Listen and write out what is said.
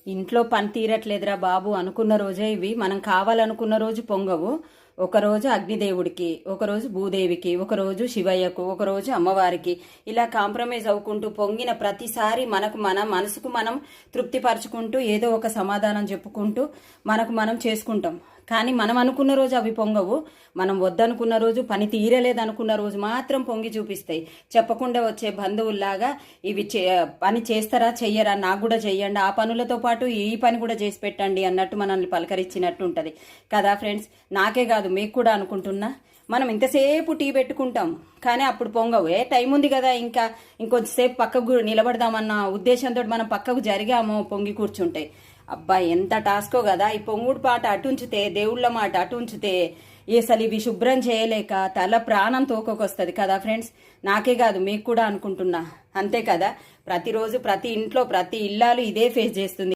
ఇంట్లో పని తీరట్లేదురా బాబు అనుకున్న రోజే ఇవి మనం కావాలనుకున్న రోజు పొంగవు. ఒకరోజు అగ్నిదేవుడికి, ఒకరోజు భూదేవికి, ఒకరోజు శివయ్యకు, ఒకరోజు అమ్మవారికి, ఇలా కాంప్రమైజ్ అవ్వుకుంటూ పొంగిన ప్రతిసారి మన మనసుకు మనం తృప్తిపరచుకుంటూ ఏదో ఒక సమాధానం చెప్పుకుంటూ మనకు మనం చేసుకుంటాం. కానీ మనం అనుకున్న రోజు అవి పొంగవు. మనం వద్దనుకున్న రోజు, పని తీరలేదనుకున్న రోజు మాత్రం పొంగి చూపిస్తాయి. చెప్పకుండా వచ్చే బంధువుల్లాగా ఇవి పని చేస్తారా చెయ్యరా, నాకు కూడా చెయ్యండి, ఆ పనులతో పాటు ఈ పని కూడా చేసి పెట్టండి అన్నట్టు మనల్ని పలకరించినట్టు ఉంటుంది కదా ఫ్రెండ్స్. నాకే కాదు మీకు కూడా అనుకుంటున్నా. మనం ఇంతసేపు టీ పెట్టుకుంటాం కానీ అప్పుడు పొంగవు. టైం ఉంది కదా, ఇంకొంచెంసేపు పక్కకు నిలబడదామన్న ఉద్దేశంతో మనం పక్కకు జరిగామో పొంగి కూర్చుంటాయి. అబ్బా ఎంత టాస్కో కదా. ఈ పొంగుడు పాట అటుంచితే, దేవుళ్ళ మాట అటుంచితే అసలు ఇవి శుభ్రం చేయలేక తల ప్రాణం తోకొకొస్తుంది కదా ఫ్రెండ్స్. నాకే కాదు మీకు కూడా అనుకుంటున్నా. అంతే కదా, ప్రతిరోజు ప్రతి ఇంట్లో ప్రతి ఇల్లాలు ఇదే ఫేస్ చేస్తుంది.